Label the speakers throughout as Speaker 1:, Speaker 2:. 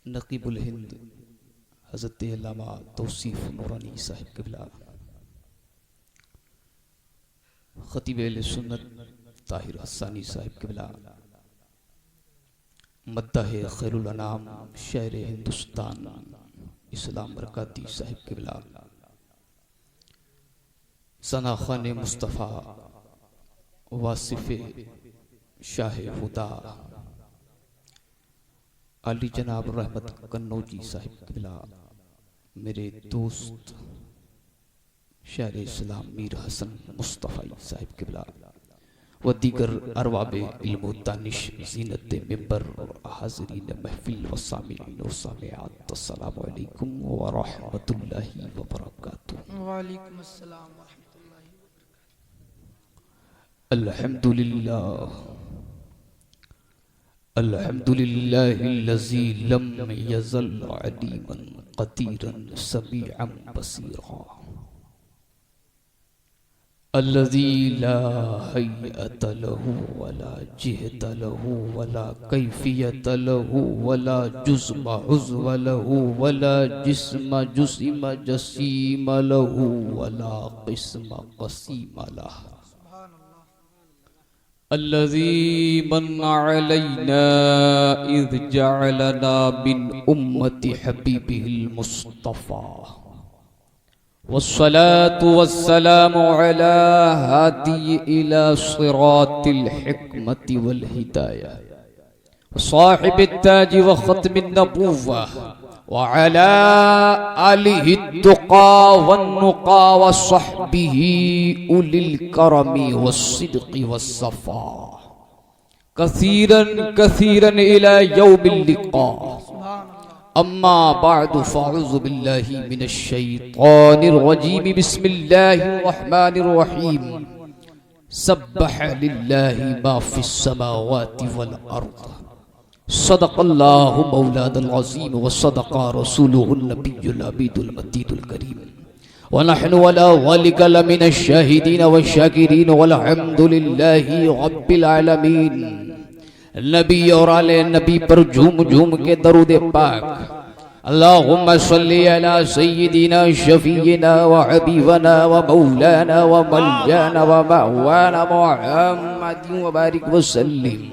Speaker 1: نقیب الہند حضرت علامہ توصیف نورانی صاحب قبلہ، خطیب اہل سنت طاہر حسانی صاحب قبلہ، مداح خیر الانام شہر ہندوستان اسلام برکاتی صاحب قبلہ، ثنا خان مصطفیٰ واصف شاہ خدا علی جناب رحمت قنوجی صاحب قبلہ، میرے دوست شہر اسلام میر حسن مصطفی صاحب قبلہ و دیگر ارباب علم و دانش زینت ممبر حاضرین محفل و سامعین و سامعات، السلام علیکم ورحمۃ اللہ وبرکاتہ۔
Speaker 2: وعلیکم السلام ورحمۃ اللہ وبرکاتہ۔
Speaker 1: الحمدللہ الحمدللہ الذی لم یزل علیما قدیرا سمیعا بصیرا، الذی لا ہیئۃ لہ ولا جہت لہ ولا کیفیت لہ ولا جسم عضو لہ ولا جسم جسم جسیم لہ ولا قسم قسیم لہ، الذي من علينا إذ جعلنا من أمة حبيبه المصطفى، والصلاة والسلام على هادي إلى صراط الحكمة والهداية وصاحب التاج وختم النبوة وعلى آله التقى والنقى وصحبه أولي الكرم والصدق والصفاء كثيرا كثيرا إلى يوم اللقاء، أما بعد فأعوذ بالله من الشيطان الرجيم، بسم الله الرحمن الرحيم، سبح لله ما في السماوات والأرض، صدق اللہ مولانا العظیم وصدق رسوله النبی العبید المجید الکریم، ونحن ولا ذلك لمن الشاہدین والشاکرین والحمد للہ رب العالمین۔ نبی اور آل نبی پر جھوم جھوم کے درود پاک، اللہم صلی علی سیدنا شفینا وحبیبنا ومولانا وملجانا ومعوانا محمد وبارک وسلم،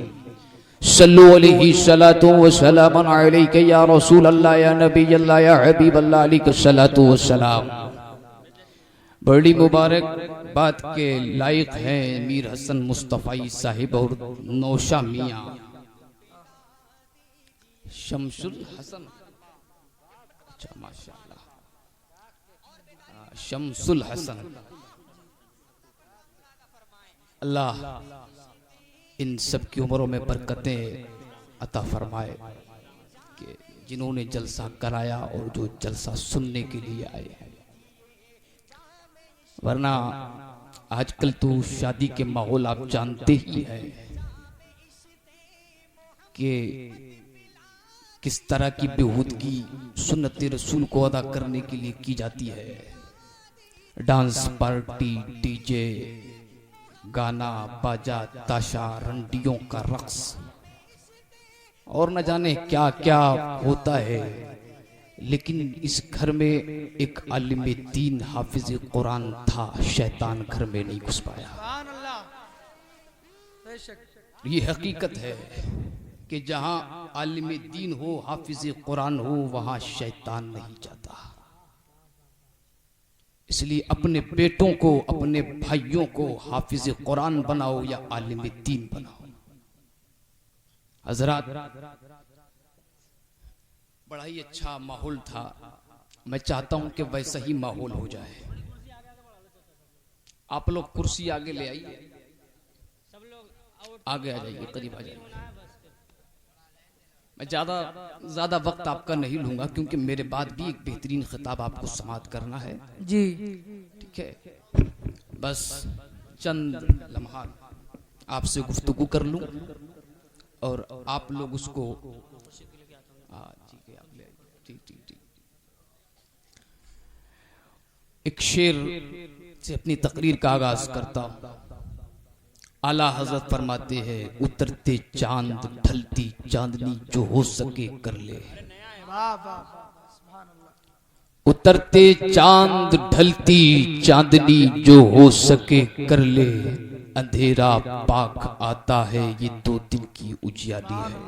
Speaker 1: صلو علیہ الصلاة والسلام علیک یا رسول اللہ یا نبی اللہ یا حبیب اللہ علیہ الصلاة والسلام۔ بڑی مبارک بات کے لائق ہیں میر حسن مصطفی صاحب اور نوشہ میاں شمس الحسن، اچھا ماشاءاللہ شمس الحسن، اللہ ان سب کی عمروں میں برکتیں عطا فرمائے کہ جنہوں نے جلسہ کرایا اور جو جلسہ سننے کے لیے آئے ہیں، ورنہ آج کل تو شادی کے ماحول آپ جانتے ہی ہیں کہ کس طرح کی بےہودگی سنت رسول کو ادا کرنے کے لیے کی جاتی ہے، ڈانس پارٹی، ڈی جے، گانا باجا، تاشا، رنڈیوں کا رقص اور نہ جانے کیا کیا ہوتا ہے، لیکن اس گھر میں ایک عالم دین حافظ قرآن تھا، شیطان گھر میں نہیں گھس پایا۔ یہ حقیقت ہے کہ جہاں عالم دین ہو، حافظ قرآن ہو، وہاں شیطان نہیں جاتا۔ اس لیے اپنے بیٹوں کو، اپنے بھائیوں کو حافظ قرآن بناؤ یا عالم دین بناؤ۔ حضرات، بڑا ہی اچھا ماحول تھا، میں چاہتا ہوں کہ ویسا ہی ماحول ہو جائے۔ آپ لوگ کرسی آگے لے آئیے، آگے آ جائیے، قریب آ جائیے۔ میں زیادہ وقت آپ کا نہیں لوں گا کیونکہ میرے بعد بھی ایک بہترین خطاب آپ کو سماعت کرنا ہے
Speaker 2: جی،
Speaker 1: ٹھیک ہے؟ بس چند لمحات آپ سے گفتگو کر لوں اور آپ لوگ اس کو ایک شعر سے اپنی تقریر کا آغاز کرتا ہوں۔ اعلیٰ حضرت فرماتے ہیں، اترتے چاند ڈھلتی چاندنی جو ہو سکے کر لے،
Speaker 2: واہ واہ سبحان اللہ.
Speaker 1: اترتے چاند ڈھلتی چاندنی جو ہو سکے کر لے, اندھیرا پاک آتا ہے یہ 2 دن کی اجیالی ہے.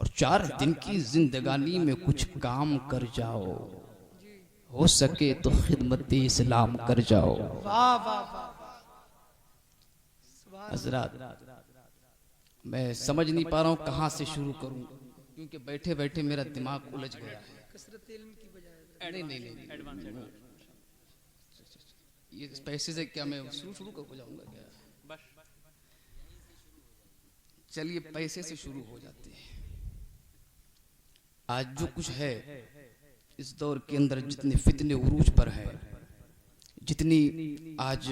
Speaker 1: اور 4 دن کی زندگانی میں کچھ کام کر جاؤ, ہو سکے تو خدمت اسلام کر جاؤ.
Speaker 2: واہ واہ واہ.
Speaker 1: حضرات میں سمجھ نہیں پا رہا ہوں کہاں سے شروع کروں, کیونکہ بیٹھے بیٹھے میرا دماغ الجھ گیا ہے.
Speaker 2: کثرت علم کی بجائے
Speaker 1: نہیں یہ پیسے سے کیا میں شروع ہو جاؤں گا کیا؟ چلیے پیسے سے شروع ہو جاتے ہیں. آج جو کچھ ہے اس دور کے اندر, جتنے فتنے عروج پر ہیں, جتنی آج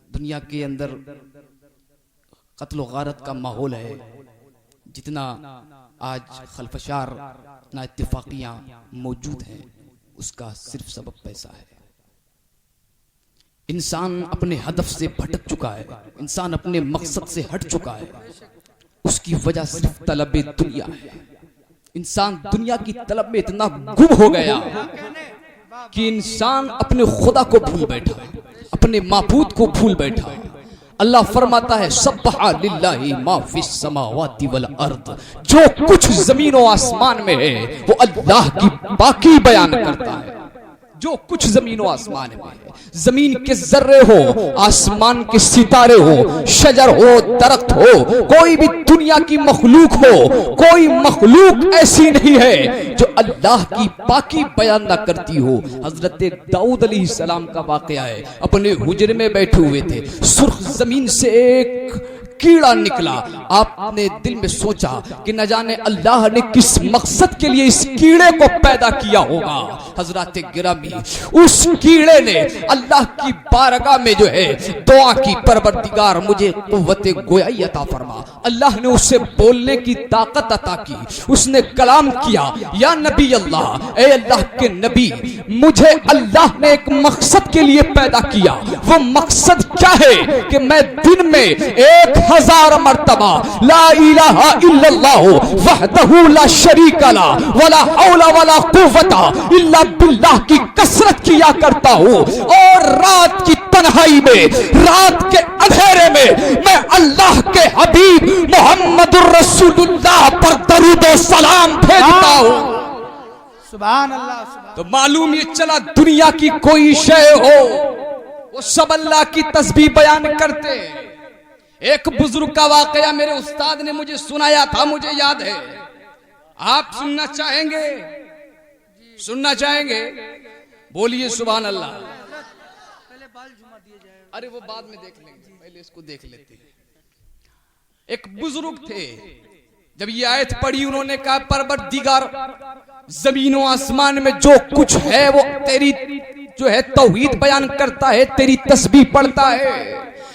Speaker 1: دنیا کے اندر قتل و غارت کا ماحول ہے, جتنا آج خلفشار نا اتفاقیاں موجود ہیں, اس کا صرف سبب پیسہ ہے. انسان اپنے ہدف سے بھٹک چکا ہے, انسان اپنے مقصد سے ہٹ چکا ہے. اس کی وجہ صرف طلب دنیا ہے. انسان دنیا کی طلب میں اتنا گم ہو گیا کہ انسان اپنے خدا کو بھول بیٹھا, اپنے معبود کو بھول بیٹھا. اللہ فرماتا ہے سبح للہ ما فی السماوات والارض, جو کچھ زمین و آسمان میں ہے وہ اللہ کی پاکی بیان کرتا ہے. جو کچھ زمین و آسمان میں ہے, زمین کے ذرے ہو, آسمان کے ستارے ہو, شجر ہو, درخت ہو, کوئی بھی دنیا کی مخلوق ہو, کوئی مخلوق ایسی نہیں ہے جو اللہ کی پاکی بیان نہ کرتی ہو. حضرت داؤد علیہ السلام کا واقعہ ہے, اپنے حجرے میں بیٹھے ہوئے تھے, سرخ زمین سے ایک کیڑا نکلا. آپ نے دل میں سوچا کہ نہ جانے اللہ نے کس مقصد کے لیے اس کیڑے کو پیدا کیا ہوگا. حضرات گرامی, اس کیڑے نے اللہ کی بارگاہ میں جو ہے دعا کی, پروردگار مجھے قوت گویائی عطا فرما. اللہ نے اسے بولنے کی طاقت عطا کی. اس نے کلام کیا, یا نبی اللہ, اے اللہ کے نبی, مجھے اللہ نے ایک مقصد کے لیے پیدا کیا. وہ مقصد کیا ہے کہ میں دن میں 1000 مرتبہ لا الہ الا اللہ وحدہ لا شریک لہ ولا حول ولا قوت الا باللہ کی کثرت کیا کرتا ہوں. اور رات کی تنہائی میں, رات کے اندھیرے میں اللہ کے حبیب محمد الرسول اللہ پر درود و سلام بھیجتا ہوں.
Speaker 2: سبحان اللہ.
Speaker 1: تو معلوم یہ چلا دنیا کی کوئی شے ہو وہ سب اللہ کی تسبیح بیان کرتے. ایک بزرگ کا واقعہ میرے استاد نے مجھے سنایا تھا, مجھے یاد ہے. آپ سننا چاہیں گے؟ سننا چاہیں گے؟ بولیے سبحان اللہ.
Speaker 2: پہلے بال جمع دیے جائے.
Speaker 1: ارے وہ بعد میں دیکھ لیں گے, پہلے اس کو دیکھ لیتے ہیں. ایک بزرگ تھے, جب یہ آیت پڑھی انہوں نے کہا پروردگار زمین و آسمان میں جو کچھ ہے وہ تیری جو ہے توحید بیان کرتا ہے, تیری تسبیح پڑھتا ہے.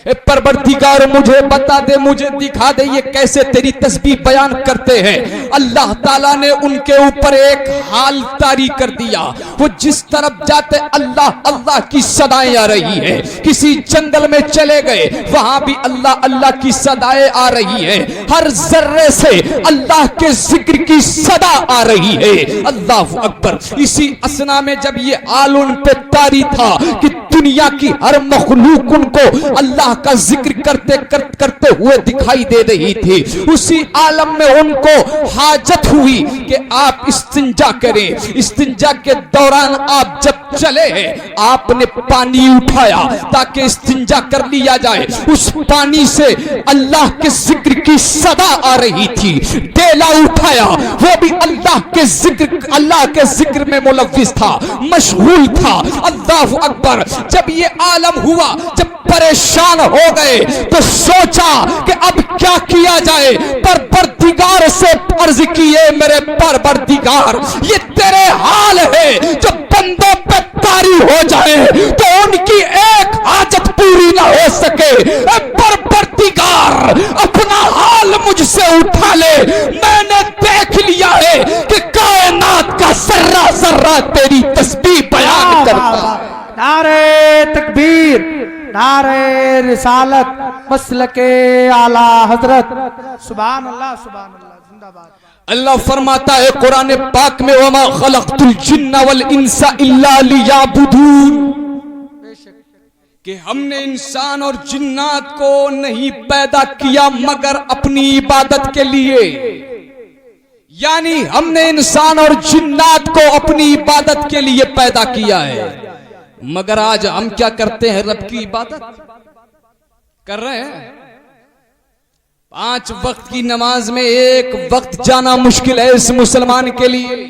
Speaker 1: اے پروردگار مجھے بتا دے, مجھے دکھا دے یہ کیسے تیری تسبیح بیان کرتے ہیں. اللہ تعالیٰ نے ان کے اوپر ایک حال طاری کر دیا. وہ جس طرف جاتے اللہ اللہ کی صدائیں آ رہی ہے. کسی جنگل میں چلے گئے, وہاں بھی اللہ اللہ کی صدائیں آ رہی ہے. ہر ذرے سے اللہ کے ذکر کی صدا آ رہی ہے. اللہ اکبر. اسی اسنا میں جب یہ حال ان پہ طاری تھا کہ دنیا کی ہر مخلوق ان کو اللہ کا ذکر کرتے ہوئے دکھائی دے رہی تھی, اسی عالم میں ان کو حاجت ہوئی کہ آپ استنجا کریں. استنجا کے دوران آپ جب چلے ہیں, آپ نے پانی اٹھایا تاکہ استنجا کر لیا جائے. اس پانی سے اللہ کے ذکر کی صدا آ رہی تھی. ڈیلا اٹھایا, وہ بھی اللہ کے ذکر میں ملوث تھا, مشغول تھا. اللہ اکبر. جب یہ عالم ہوا, جب پریشان ہو گئے تو سوچا کہ اب کیا کیا جائے. پروردگار سے عرض کیے, میرے پروردگار یہ تیرے حال ہے جو بندوں پہ طاری ہو جائے تو ان کی ایک حاجت پوری نہ ہو سکے. اے پروردگار اپنا حال مجھ سے اٹھا لے. میں نے دیکھ لیا ہے کہ کائنات کا ذرہ ذرہ تیری تسبیح بیان کرتا ہے.
Speaker 2: نعرہ تکبیر, نعرہ رسالت, مسلک اعلی حضرت. سبحان اللہ سبحان اللہ. زندہ باد.
Speaker 1: اللہ فرماتا ہے قرآن پاک میں وما خلقت الجن والانس الا لیعبدون، کہ ہم نے انسان اور جنات کو نہیں پیدا کیا مگر اپنی عبادت کے لیے، یعنی ہم نے انسان اور جنات کو اپنی عبادت کے لیے پیدا کیا ہے، مگر آج ہم کیا کرتے ہیں؟ رب کی عبادت کر رہے ہیں۔ 5 وقت کی نماز میں 1 وقت جانا مشکل ہے اس مسلمان کے لیے۔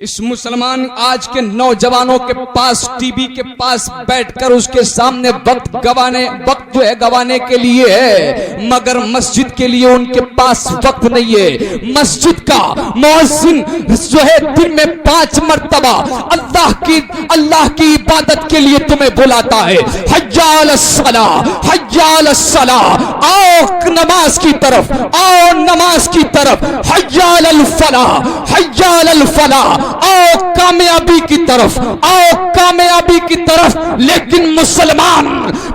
Speaker 1: اس مسلمان آج کے نوجوانوں کے پاس ٹی وی کے پاس بیٹھ کر اس کے سامنے وقت جو ہے گوانے کے لیے ہے، مگر مسجد کے لیے ان کے پاس وقت نہیں ہے۔ مسجد کا مؤذن جو ہے دن میں 5 مرتبہ اللہ کی عبادت کے لیے تمہیں بلاتا ہے، حی علی الصلاۃ، حی علی الصلاۃ، آؤ نماز کی طرف، آؤ نماز کی طرف، حی علی الفلاح، حی علی الفلاح، آؤ کامیابی کی طرف، آؤ کامیابی کی طرف۔ لیکن مسلمان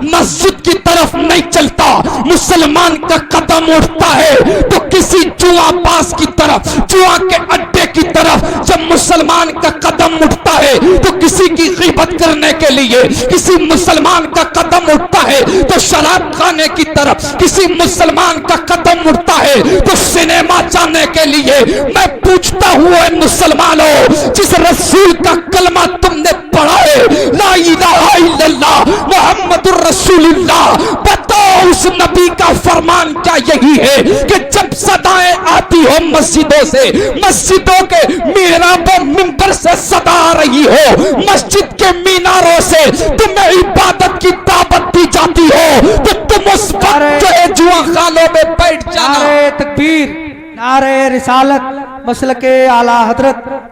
Speaker 1: مسجد کی طرف نہیں چلتا، مسلمان کا قدم اٹھتا ہے تو کسی جوا باز کی طرف، جوا کے اڈے کی طرف۔ جب مسلمان کا قدم اٹھتا ہے تو کسی کی غیبت کرنے کے لیے، کسی مسلمان کا قدم اٹھتا ہے تو شراب کھانے کی طرف، کسی مسلمان کا قدم اٹھتا ہے تو سنیما جانے کے لیے۔ میں پوچھتا ہوں اے مسلمانوں، جس رسول کا کلمہ تم نے پڑھا ہے، لا الہ الا اللہ محمد الرسول اللہ، بتاؤ اس نبی کا فرمان کیا یہی ہے کہ جب صدائیں آتی ہو مسجدوں سے، مسجدوں کے محراب و منبر سے صدا آ رہی ہو، مسجد کے میناروں سے تمہیں عبادت کی دعوت دی جاتی ہو تو تم اس وقت جو ہے جوا خانوں میں بیٹھ جانا۔
Speaker 2: نعرہ تکبیر، نعرہ رسالت، مسلک اعلیٰ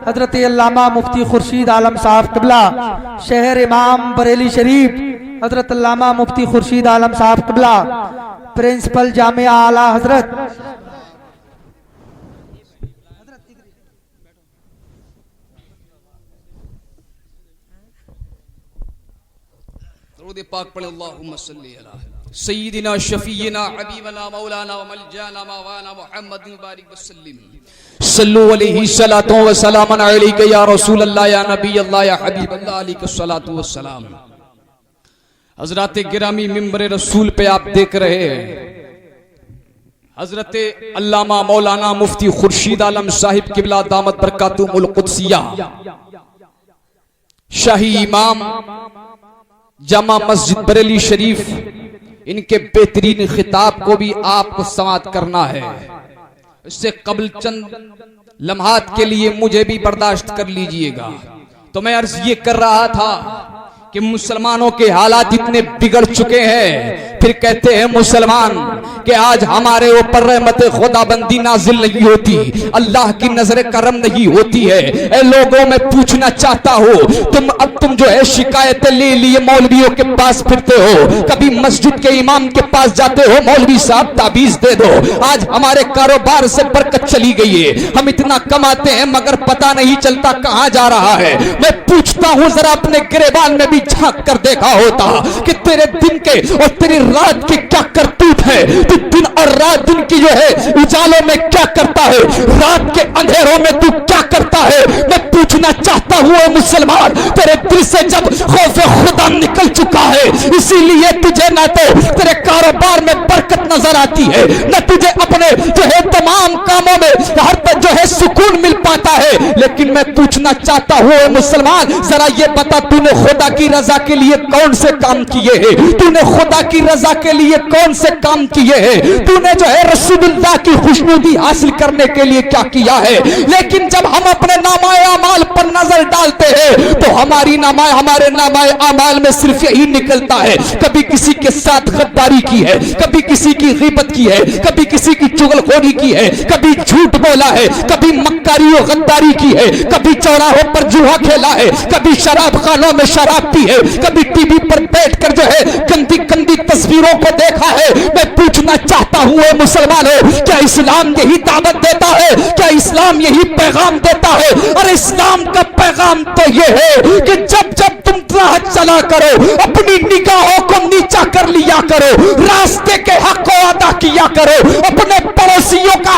Speaker 2: حضرت علامہ مفتی خورشید عالم صاحب قبلہ، شہر امام بریلی شریف حضرت علامہ مفتی خورشید عالم صاحب قبلہ، پرنسپل جامعہ اعلیٰ حضرت۔
Speaker 1: درود پاک پڑھے، اللہم صلی علی سیدنا شفیعنا حبیبنا مولانا وملجانا مولانا محمد مبارک وسلم، صلو علیہ صلاۃ و سلام علیک یا رسول اللہ یا نبی اللہ یا حبیب اللہ، علیہ الصلاۃ والسلام۔ حضرات گرامی، ممبر رسول پہ آپ دیکھ رہے ہیں حضرت علامہ مولانا مفتی خورشید عالم صاحب قبلہ دامت برکاتہم القدسیہ، شاہی امام جامع مسجد بریلی شریف، ان کے بہترین خطاب کو بھی آپ کو سماعت کرنا ہے۔ اس سے قبل چند لمحات کے لیے مجھے بھی برداشت کر لیجئے گا۔ تو میں عرض یہ کر رہا تھا کہ مسلمانوں کے حالات اتنے بگڑ چکے ہیں، پھر کہتے ہیں مسلمان کہ آج ہمارے اوپر رحمت خدا بندی نازل نہیں ہوتی، اللہ کی نظر کرم نہیں ہوتی ہے۔ اے لوگوں، میں پوچھنا چاہتا ہوں، تم جو ہے شکایتیں لے لیے مولویوں کے پاس پھرتے ہو، کبھی مسجد کے امام کے پاس جاتے ہو، مولوی صاحب تعویذ دے دو۔ آج ہمارے کاروبار سے برکت چلی گئی ہے، ہم اتنا کماتے ہیں مگر پتہ نہیں چلتا کہاں جا رہا ہے۔ میں پوچھتا ہوں، ذرا اپنے گریبان میں بھی جھانک کر دیکھا ہوتا کہ تیرے دن کے اور تیری رات کی کیا کرتوت ہے، تو دن اور رات، دن کی جو ہے اجالوں میں کیا کرتا ہے، رات کے اندھیروں میں تو کیا کرتا ہے۔ میں پوچھنا چاہتا ہوں اے مسلمان، تیرے دل سے جب خوف خدا نکل چکا ہے، اسی لیے تجھے نہ تو تیرے کاروبار میں برکت نظر آتی ہے، نہ تجھے اپنے جو ہے تمام کاموں میں ہر تک جو ہے سکون مل پاتا ہے۔ لیکن میں پوچھنا چاہتا ہوں اے مسلمان، ذرا یہ بتا، تو نے خدا کی رضا کے لیے کون سے کام کیے ہیں؟ تو نے خدا کی رضا کے لیے کون سے کام کیے ہیں؟ تو نے جو ہے رسول اللہ کی خوشنودی حاصل کرنے کے لیے کیا کیا ہے؟ لیکن جب ہم اپنے نامہ اعمال پر نظر ڈالتے ہیں تو ہمارے نامہ اعمال میں صرف یہی نکلتا ہے، کبھی کسی کے ساتھ غداری کی ہے، کبھی کسی کی غیبت کی ہے، کبھی کسی کی چغلخوری کی ہے، کبھی جھوٹ بولا ہے، کبھی مکاری و غداری کی ہے، کبھی چوراہوں پر جوا کھیلا ہے، کبھی شراب خانوں میں شراب پی ہے، کبھی ٹی وی پر بیٹھ کر جو ہے گندی گندی تصویروں کو دیکھا ہے۔ میں پوچھنا چاہتا ہوں اے مسلمانوں، کیا اسلام یہی دعوت دیتا ہے؟ کیا اسلام یہی پیغام دیتا ہے؟ اور اسلام کا پیغام تو یہ ہے کہ جب جب تم راہ چلا کرو، اپنی نگاہوں کو نیچا کر لیا کرو، راستے کے حق کو ادا کیا کرو، اپنے پڑوسیوں کا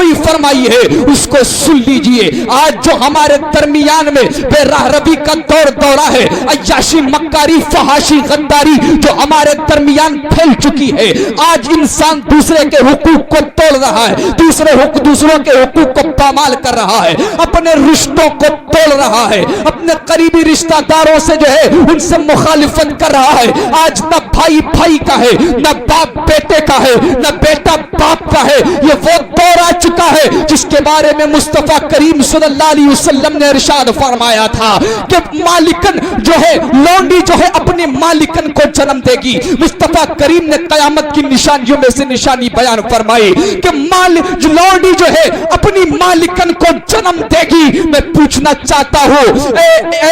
Speaker 1: ہوئی فرمائی ہے اس کو سن لیجئے. آج جو ہمارے درمیان میں بے راہ روی کا دورہ ہے, عیاشی مکاری فحاشی غداری جو ہمارے درمیان پھیل چکی ہے, آج انسان دوسرے کے حقوق کو توڑ رہا ہے, دوسروں کے حقوق کو پامال کر رہا ہے, اپنے رشتوں کو توڑ رہا ہے, اپنے قریبی رشتہ داروں سے جو ہے ان سے مخالفت کر رہا ہے. آج نہ بھائی بھائی کا ہے, نہ باپ بیٹے کا ہے, نہ بیٹا باپ کا ہے. یہ وہ دور آ چکا ہے جس کے بارے میں مصطفیٰ کریم صلی اللہ علیہ وسلم نے ارشاد فرمایا تھا کہ مالکن جو ہے, لونڈی جو ہے اپنے مالکن کو جنم دے گی. مصطفیٰ کریم نے قیامت کی نشانیوں میں سے نشانی بیان فرمائی کہ لونڈی جو ہے اپنی مالکن کو جنم دے گی. میں پوچھنا چاہتا ہوں اے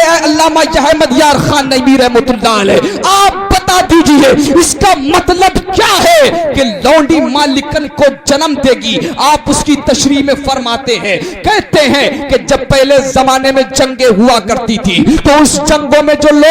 Speaker 1: علامہ احمد یار خان نعیمی رحمۃ اللہ علیہ, آپ بتا دیجئے اس کا مطلب کیا ہے کہ لونڈی مالکن کو جنم دے گی. آپ اس کی تشریح میں فرماتے ہیں, کہتے ہیں کہ جب پہلے زمانے میں جنگیں ہوا کرتی تھی تو اس جنگوں میں جن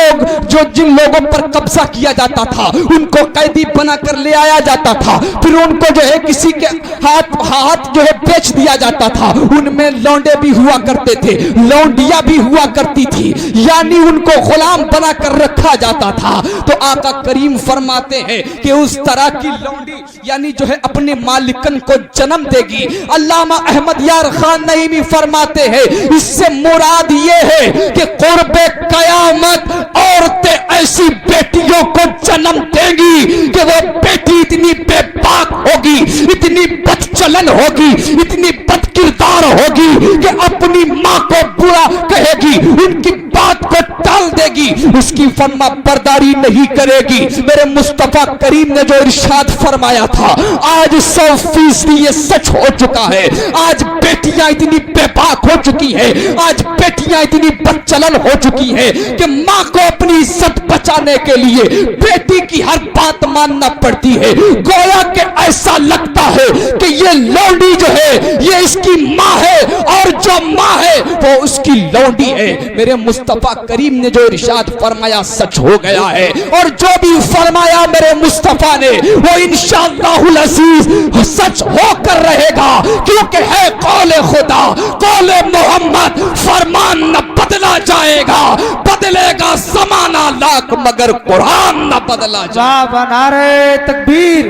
Speaker 1: لوگوں پر قبضہ کیا جاتا تھا ان کو قیدی بنا کر لے آیا جاتا تھا, پھر ان کو جو ہے کسی کے ہاتھ جو ہے بیچ دیا جاتا تھا. ان میں لونڈے بھی ہوا کرتے تھے, لونڈیاں بھی ہوا کرتی تھی, یعنی ان کو غلام بنا کر رکھا جاتا تھا. تو آقا کریم فرماتے ہیں کہ اس طرح کی لونڈی یعنی جو ہے اپنے مالکن کو جنم دے گی. علامہ احمد یار خان نعیمی فرماتے ہیں اس سے مراد یہ ہے کہ قرب قیامت عورتیں ایسی بیٹیوں کو جنم دیں گی کہ وہ بیٹی اتنی بے باک ہوگی, اتنی بد چلن ہوگی, اتنی بد کردار ہوگی کہ اپنی ماں کو برا کہے گی, ان کی بات کو ٹال دے گی, اس کی فرما برداری نہیں کرے گی. میرے مصطفیٰ کریم نے جو ارشاد فرمایا تھا آج 100% یہ سچ ہو چکا ہے. آج بیٹیاں اتنی بے باک ہو چکی ہیں, آج بیٹیاں اتنی بد چلن ہو چکی ہیں کہ ماں کو اپنی عزت بچانے کے لیے بیٹی کی ہر بات ماننا پڑتی ہے. گویا کہ ایسا لگتا ہے کہ یہ لونڈی جو ہے یہ اس کی ماں ہے اور جو ماں ہے وہ اس کی لونڈی ہے. میرے مصطفیٰ کریم نے جو ارشاد فرمایا سچ ہو گیا ہے, اور جو بھی فرمایا میرے مصطفیٰ نے وہ انشاءاللہ العزیز سچ ہو کر رہے گا, کیونکہ ہے قول خدا, قول محمد, فرمان نہ بدلا جائے گا, بدلے گا زمانہ لاکھ مگر قرآن نہ بدلا جائے گا.
Speaker 2: نعرہ تکبیر,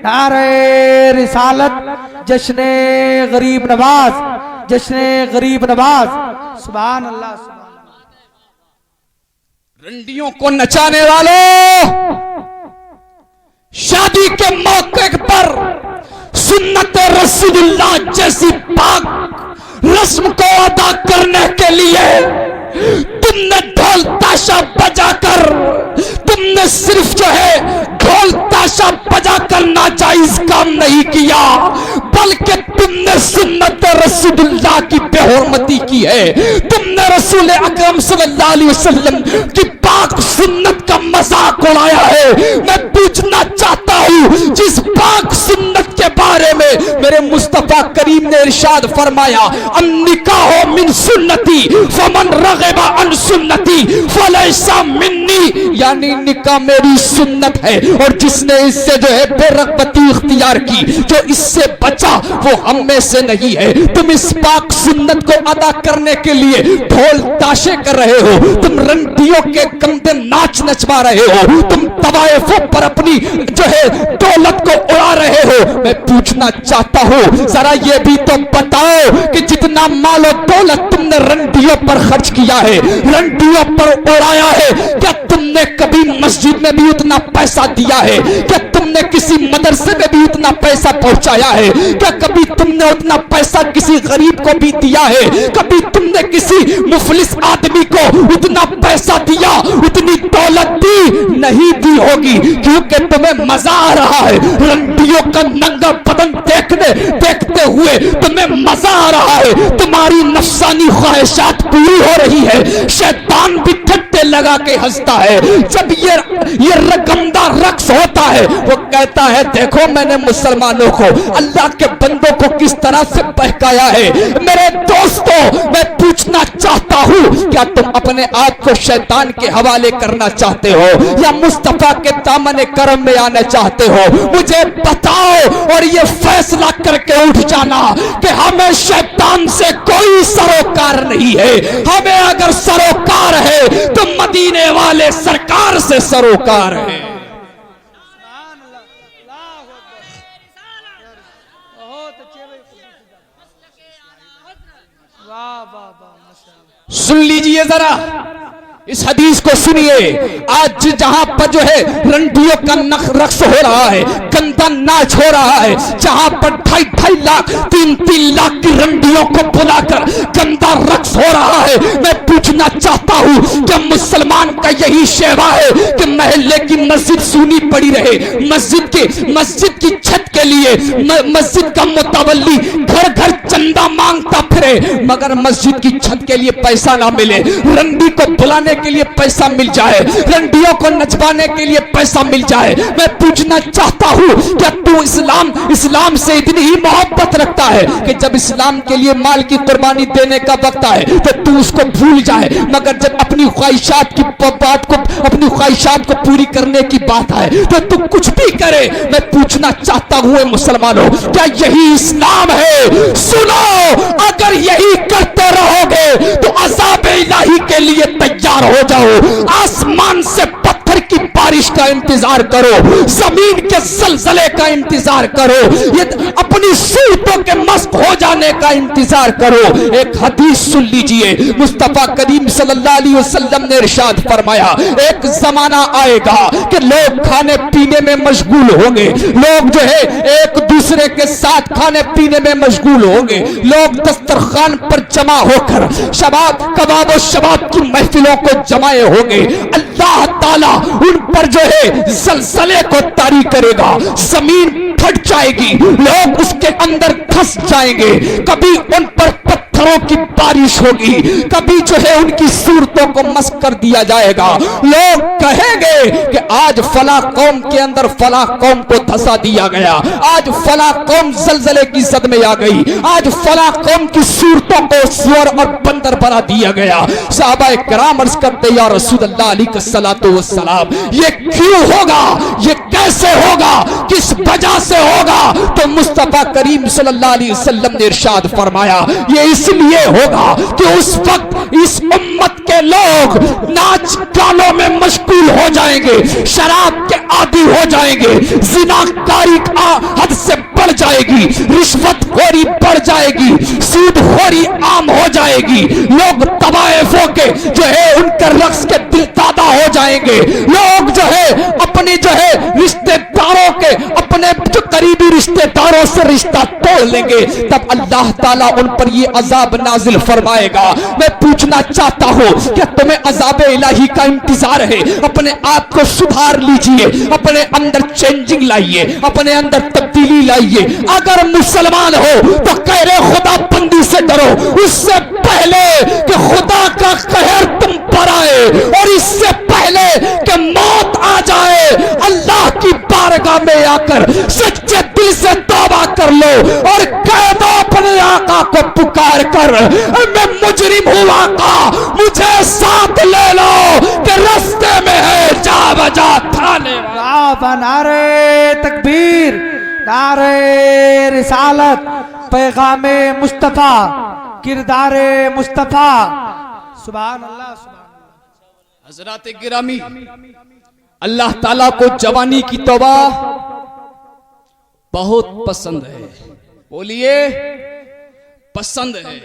Speaker 2: نعرہ رسالت, جشن غریب نواز, جشن غریب نواز. سبحان اللہ, سبحان اللہ.
Speaker 1: رنڈیوں کو نچانے والوں, شادی کے موقع پر سنت رسول اللہ جیسی پاک رسم کو ادا کرنے کے لیے تم نے ڈھول تاشا بجا کر, تم نے صرف جو ہے ڈھول تاشا بجا کر ناجائز کام نہیں کیا, بلکہ تم نے سنت رسول اللہ کی بے حرمتی کی ہے. تم نے رسول اکرم صلی اللہ علیہ وسلم کی پاک سنت کا مذاق اڑایا ہے. میں پوچھنا چاہتا ہوں جس پاک سنت کے بارے میں میرے مصطفیٰ کریم نے ارشاد فرمایا النکاح من سنتی فمن رغب عن سنتی فلیس منی, یعنی نکاح میری سنت ہے اور جس نے اس سے جو ہے بے رغبتی اختیار کی, جو اس سے بچا وہ ہم میں سے نہیں ہے. تم اس پاک سنت کو ادا کرنے کے لیے ڈھول تاشے کر رہے ہو, تم رنڈیوں کے گندے ناچ نچوا رہے ہو, تم طوائفوں پر اپنی جو ہے دولت کو اڑا رہے ہو. میں پوچھنا چاہتا ہوں ذرا یہ بھی تو بتاؤ کہ جتنا مال و دولت تم نے رنڈیوں پر خرچ کیا ہے, رنڈیوں پر اڑایا ہے, کیا تم نے کبھی مسجد میں بھی اتنا پیسہ دیا ہے؟ کیا تم نے کسی مدرسے میں بھی اتنا پیسہ پہنچایا ہے؟ کیا کبھی تم نے اتنا پیسہ کسی غریب کو بھی دیا ہے؟ کبھی تم نے کسی مفلس آدمی کو اتنا پیسہ دیا, اتنی دولت دی نہیں دی ہوگی, کیونکہ تمہیں مزہ آ رہا ہے رنڈیوں کا ننگا بدن دیکھتے ہوئے, تمہیں مزہ آ رہا ہے, تمہاری نفسانی خواہشات پوری ہو رہی ہے. شیطان بھی ٹھٹے لگا کے ہنستا ہے جب یہ گندا رقص ہوتا ہے. وہ کہتا ہے دیکھو میں نے مسلمانوں کو, اللہ کے بندوں کو کس طرح سے بہکایا ہے. میرے دوستوں میں پوچھنا چاہتا ہوں کیا تم اپنے آپ کو شیطان کے حوالے کرنا چاہتے ہو یا مصطفیٰ کے دامن کرم میں آنا چاہتے ہو؟ مجھے بتاؤ اور یہ فیصلہ کر کے اٹھ جانا کہ ہمیں شیطان سے کوئی سروکار نہیں ہے. ہمیں اگر سروکار ہے تو مدینے والے سرکار سے سروکار ہے. سن لیجئے ذرا اس حدیث کو سنیے. آج جہاں پر جو ہے رنڈیوں کا رقص ہو رہا ہے, گندا ناچ ہو رہا ہے, جہاں پر 2.5 لاکھ 3 لاکھ کی رنڈیوں کو بلا کر گندا رقص ہو رہا ہے, میں پوچھنا چاہتا ہوں کہ مسلمان کا یہی شیوا ہے کہ محلے کی مسجد سونی پڑی رہے, مسجد کی چھت کے لیے مسجد کا متولی گھر گھر چندہ مانگتا پھرے مگر مسجد کی چھت کے لیے پیسہ نہ ملے, رنڈی کو بلانے کے لیے پیسہ مل جائے, رنڈیوں کو نچوانے کے لیے پیسہ مل جائے. میں پوچھنا چاہتا ہوں کہ تو اسلام سے اتنی ہی محبت رکھتا ہے کہ جب اسلام کے لیے مال کی قربانی دینے کا وقت آئے تو تو اس کو بھول جائے, مگر جب اپنی خواہشات کو پوری کرنے کی بات آئے تو تو کچھ بھی کرے. میں پوچھنا چاہتا ہوں اے مسلمانوں, کیا یہی اسلام ہے؟ سنو, اگر یہی کرتے رہو گے تو عذاب الہی کے لیے تیار ہو جاؤ. آسمان سے پتھر کی بارش کا انتظار کرو, زمین کے زلزلے کا انتظار کرو, یہ اپنی صورتوں کے مست ہو جانے کا انتظار کرو. ایک حدیث سن لیجئے, مصطفیٰ کریم صلی اللہ علیہ وسلم نے ارشاد فرمایا, ایک زمانہ آئے گا کہ لوگ کھانے پینے میں مشغول ہوں گے, لوگ جو ہے ایک دوسرے کے ساتھ کھانے پینے میں مشغول ہوں گے, لوگ دسترخوان پر جمع ہو کر کباب و شباب کی محفلوں کو جمائے ہوں گے. اللہ تعالیٰ ان پر جو ہے زلزلے کو طاری کرے گا, زمین پھٹ جائے گی, لوگ اس کے اندر پھنس جائیں گے, کبھی ان پر پتھروں کی بارش ہوگی, کبھی جو ہے ان کی صورتوں کو مسخ کر دیا جائے گا. لوگ کہیں گے کہ آج فلاں قوم کے اندر فلاں قوم کو دھسا دیا گیا, آج فلاں قوم زلزلے کی زد میں آ گئی, آج فلاں قوم کی صورتوں کو سور اور بندر بنا دیا گیا. صحابہ کرام عرض کرتے یا رسول اللہ علیہ الصلوۃ والسلام, یہ کیوں ہوگا, یہ کیسے ہوگا, کس وجہ سے ہوگا؟ تو مصطفیٰ کریم صلی اللہ علیہ وسلم نے ارشاد فرمایا, یہ اس لیے ہوگا کہ اس وقت اس امت کے لوگ ناچ گانوں میں مشغول ہو جائیں گے, شراب کے عادی ہو جائیں گے, زناکاری حد سے بڑھ جائے گی, رشوت خوری بڑھ جائے گی, سود خوری عام ہو جائے گی, لوگ طوائفوں کے جو ہے ان کے رقص کے دل دادا ہو جائیں گے, لوگ جو ہے اپنے جو ہے رشتہ داروں کے اپنے جو قریبی رشتہ داروں سے رشتہ توڑ لیں گے, تب اللہ تعالیٰ ان پر یہ عذاب نازل فرمائے گا. میں پوچھنا چاہتا ہوں کہ تمہیں عذاب الہی کا انتظار ہے؟ اپنے آپ کو سدھار لیجئے, اپنے اندر چینجنگ لائیے, اپنے اندر تبدیلی لائیے. اگر مسلمان ہو تو خیر خدا بندی سے ڈرو, اس سے پہلے کہ خدا کا قہر تم پر آئے اور اس سے پہلے کہ موت آ جائے. اللہ کی بارگاہ میں آ کر سچے دل سے توبہ کر لو اور کہہ دو اپنے آقا کو پکار کر, میں مجرم ہوں آقا, مجھے ساتھ لے لو کہ رستے میں ہے جا بجا تھانے.
Speaker 2: نعرہ تکبیر, نعرہ رسالت, پیغام مصطفیٰ, کردار مصطفیٰ. سبحان اللہ, سبحان اللہ.
Speaker 1: حضرات گرامی, اللہ تعالیٰ کو جوانی کی توبہ بہت پسند ہے. بولیے پسند ہے,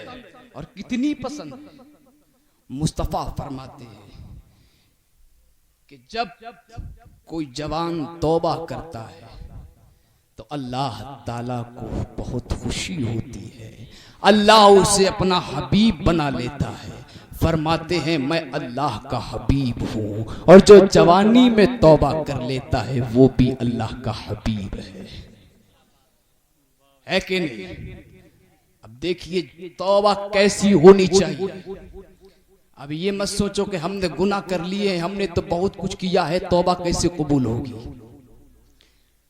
Speaker 1: اور کتنی پسند. مصطفیٰ فرماتے ہیں کہ جب کوئی جوان توبہ کرتا ہے تو اللہ تعالیٰ کو بہت خوشی ہوتی ہے, اللہ اسے اپنا حبیب بنا لیتا ہے. فرماتے ہیں میں اللہ کا حبیب ہوں, اور جو جوانی میں توبہ کر لیتا ہے وہ بھی اللہ کا حبیب ہے کہ نہیں؟ اب دیکھیے توبہ کیسی ہونی چاہیے. اب یہ مت سوچو کہ ہم نے گناہ کر لیے, ہم نے تو بہت کچھ کیا ہے, توبہ کیسے قبول ہوگی.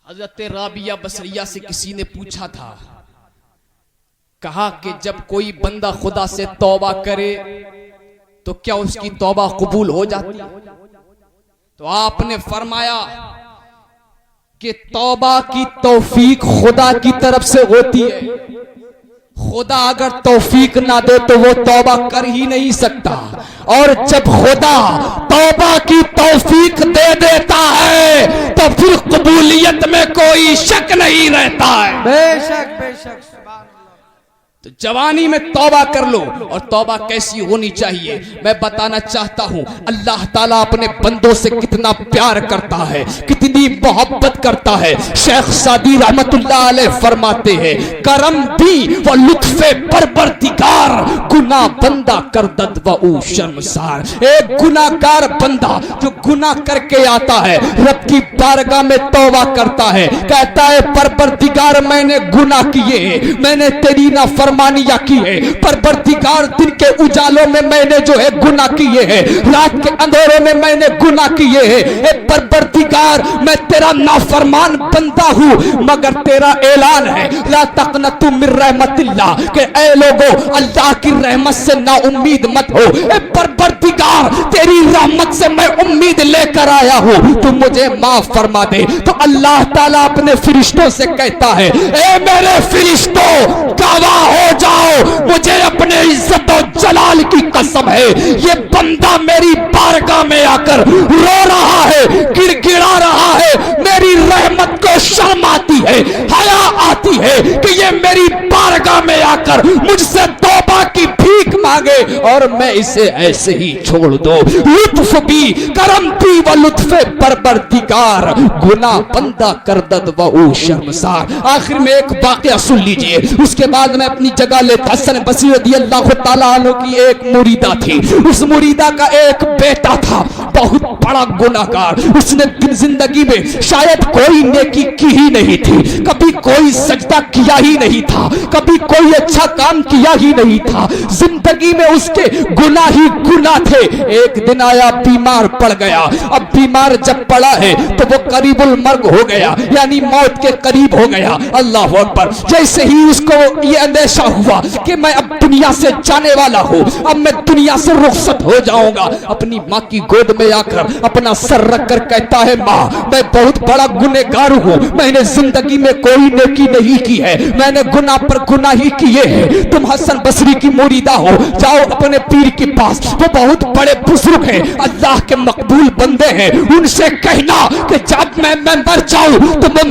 Speaker 1: حضرت رابعہ بصریہ سے کسی نے پوچھا تھا, کہا کہ جب کوئی بندہ خدا سے توبہ کرے تو کیا اس کی توبہ قبول ہو جاتی؟ تو آپ نے فرمایا کہ توبہ کی توفیق خدا کی طرف سے ہوتی ہے، خدا اگر توفیق نہ دے تو وہ توبہ کر ہی نہیں سکتا، اور جب خدا توبہ کی توفیق دے دیتا ہے تو پھر قبولیت میں کوئی شک نہیں رہتا ہے۔
Speaker 2: بے شک بے شک، سبحان اللہ۔
Speaker 1: تو جوانی میں توبہ کر لو، اور توبہ کیسی ہونی چاہیے میں بتانا چاہتا ہوں۔ اللہ تعالیٰ اپنے بندوں سے کتنا پیار کرتا ہے، کتنی محبت کرتا ہے۔ شیخ سعدی رحمت اللہ علیہ فرماتے ہیں کرم بھی و لطف پروردگار گناہ بندہ کردد و او شرمسار۔ ایک گناہ گار بندہ جو گناہ کر کے آتا ہے، رب کی بارگاہ میں توبہ کرتا ہے، کہتا ہے پروردگار میں نے گناہ کیے ہیں، میں نے تیری نافرمانیاں کی ہے، پروردگار دن کے اجالوں میں نے جو ہے گناہ کیے ہیں، رات کے اندھیروں میں نے گناہ کیے ہیں، اے پروردگار میں تیرا نافرمان بندہ ہوں، مگر تیرا اعلان ہے لا تقنطوا من رحمت اللہ، کہ اے لوگو اللہ کی رحمت سے نا امید مت ہو، اے پروردگار تیری رحمت سے میں امید لے کر آیا ہوں، تو مجھے معاف فرما دے۔ تو اللہ تعالیٰ اپنے فرشتوں سے کہتا ہے اے میرے فرشتوں گواہ ہو جاؤ، مجھے اپنے عزت و جلال کی قسم ہے یہ بندہ میری بارگاہ میں آ کر رو رہا ہے، گڑ گڑا رہا ہے، میری رحمت کو شرم آتی ہے، حیا آتی ہے کہ یہ میری بارگاہ میں آ کر مجھ سے توبہ کی بھیک مانگے اور میں اسے ایسے ہی چھوڑ دو۔ لطف بھی کرم بھی و لطف پروردگار گناہ بندہ کردد و او شرمسار۔ آخر میں ایک واقعہ سن لیجئے، اس کے بعد میں اپنی جگہ لیتا۔ حسن بصری رضی اللہ تعالیٰ عنہ کی ایک مریدہ تھی، اس مریدہ کا ایک بیٹا تھا بہت بڑا گناہگار، اس نے زندگی میں شاید کوئی نیکی کی ہی نہیں تھی، کبھی کوئی سجدہ کیا ہی نہیں تھا، کبھی کوئی اچھا کام کیا ہی نہیں تھا، زندگی میں اس کے گناہ ہی گناہ تھے۔ ایک دن آیا بیمار پڑ گیا، اب بیمار جب پڑا ہے تو وہ قریب المرگ ہو گیا، یعنی موت کے قریب ہو گیا۔ اللہ اکبر۔ جیسے ہی اس کو یہ اندیشہ ہوا کہ میں اب دنیا سے جانے والا ہوں، اب میں دنیا سے رخصت ہو جاؤں گا، اپنی ماں کی گود میں آ کر اپنا سر رکھ کر کہتا ہے ماں میں بہت بڑا گنہگار ہوں، میں نے زندگی میں کوئی نیکی نہیں کی ہے، میں نے گناہ پر گناہ ہی کیے ہیں، تم حسن بصری کی مریدہ ہو، جاؤ اپنے پیر کے پاس، وہ بہت بڑے بزرگ ہیں، اللہ کے مقبول بندے ہیں، ان سے کہنا کہ جب میں مر جاؤں تو وہ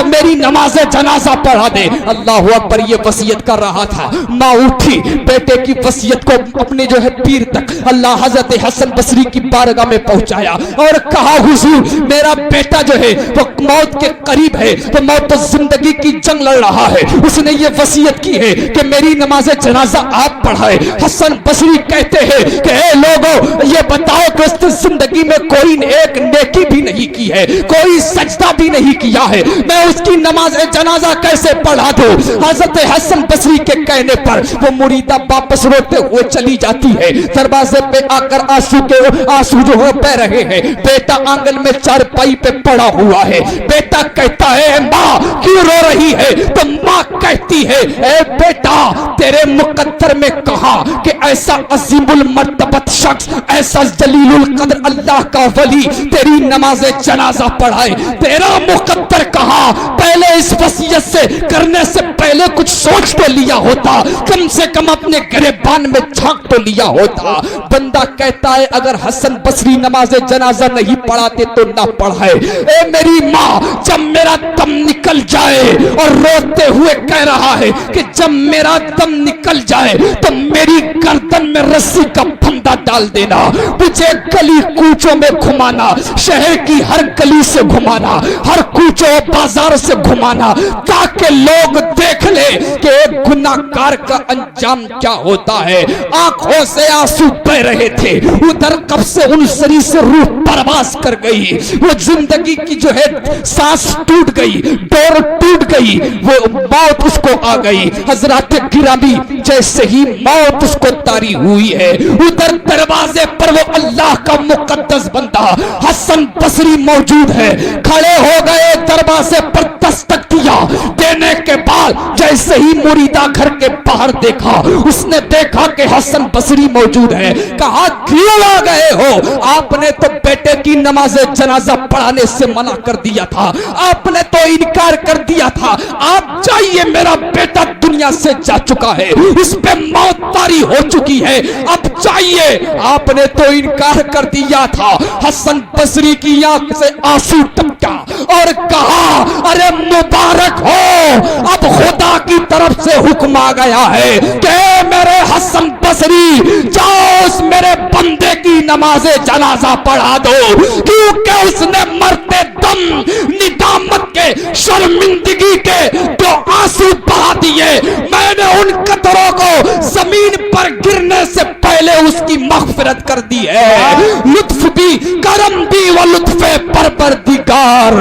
Speaker 1: میری نماز جنازہ پڑھا دے۔ اللہ اکبر۔ یہ وصیت کر رہا تھا، ماں اٹھی بیٹے کی وصیت کو اپنے جو ہے پیر تک اللہ حضرت حسن بصری کی بارگاہ میں پہنچایا اور کہا حضور میرا بیٹا جو ہے وہ موت کے قریب ہے، وہ موت و زندگی کی جنگ لڑ رہا ہے، اس نے یہ وصیت کی ہے کہ میری نماز جنازہ آپ پڑھائے۔ حسن بصری کہتے ہیں کہ اے لوگوں یہ بتاؤ کہ اس نے زندگی میں کوئی ایک نیکی بھی نہیں کی ہے، کوئی سجدہ بھی نہیں کیا ہے، میں اس کی نماز جنازہ کیسے پڑھا دوں؟ حضرت حسن بصری کے کہنے پر وہ مریدہ واپس روتے ہوئے چلی جاتی ہے، دروازے پہ آ کر آنسو جو ہو بہ رہے ہیں، بیٹا آنگن میں چارپائی پہ پڑا ہوا ہے، بیٹا کہتا ہے ماں کیوں رو رہی ہے؟ تو ماں کہتی ہے اے بیٹا تیرے مقدر میں کہا کہ ایسا عظیم المرتبت شخص، ایسا جلیل القدر اللہ کا ولی تیری نماز جنازہ پڑھائے، تیرا مقدر کہا پہلے اس وصیت سے کرنے سے پہلے کچھ سوچ تو لیا ہوتا، کم سے کم اپنے گریبان میں جھانک تو لیا ہوتا۔ بندہ کہتا ہے اگر حسن بصری نماز جنازہ نہیں پڑھاتے تو نہ پڑھائے۔ اے میری ماں جب میرا دم نکل جائے، اور روتے ہوئے کہہ رہا ہے کہ جب میرا دم نکل جائے تو میری گردن میں رسی کا پھندا ڈال دینا، مجھے گلی کوچوں میں گھمانا، شہر کی ہر گلی سے گھمانا، ہر کوچوں بازار سے گھمانا، تاکہ لوگ دیکھ لے کہ ایک گناہگار کا انجام کیا ہوتا ہے۔ آنکھوں سے آنسو بہ رہے تھے، ادھر کب سے انسری سے روح پرواز کر گئی، وہ زندگی کی جو ہے سانس ٹوٹ گئی، ڈور ٹوٹ گئی، وہ موت اس کو آ گئی۔ حضرات گرامی جیسے ہی موت اس کو طاری ہوئی ہے، ادھر دروازے پر وہ اللہ کا مقدس بندہ حسن بصری موجود ہے، کھڑے ہو گئے، دروازے پر دستک دیا، دینے کے بعد جیسے ہی مریدہ گھر کے باہر دیکھا، اس نے دیکھا کہ حسن بصری موجود ہے. کہا کیوں آ گئے ہو؟ آپ نے تو بیٹے کی نماز جنازہ پڑھانے سے منع کر دیا تھا، آپ نے تو انکار کر دیا تھا. آپ جائیے، میرا بیٹا دنیا سے جا چکا ہے، اس پہ موت طاری ہو چکی ہے، اب جائیے. آپ نے تو انکار کر دیا تھا. حسن بصری کی آنکھ سے آنسو ٹپکا اور کہا ارے مبارک ہو، اب خدا کی طرف سے حکم آ گیا ہے کہ میرے حسن بصری جاؤ اس میرے بندے کی نماز جنازہ پڑھا دو، کیونکہ اس نے مرتے دم ندامت کے، شرمندگی کے جو آنسو بہا دیے، میں نے ان قطروں کو زمین پر گرنے سے پہلے اس کی مغفرت کر دی ہے. لطف بھی، کرم بھی و لطف پروردگار،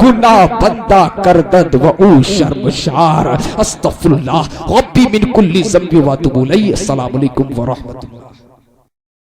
Speaker 1: گناہ بندہ کردد و او شرمشار. استغفر اللہ ربی من کل ذنب و اتوب الیہ. السلام علیکم ورحمۃ اللہ.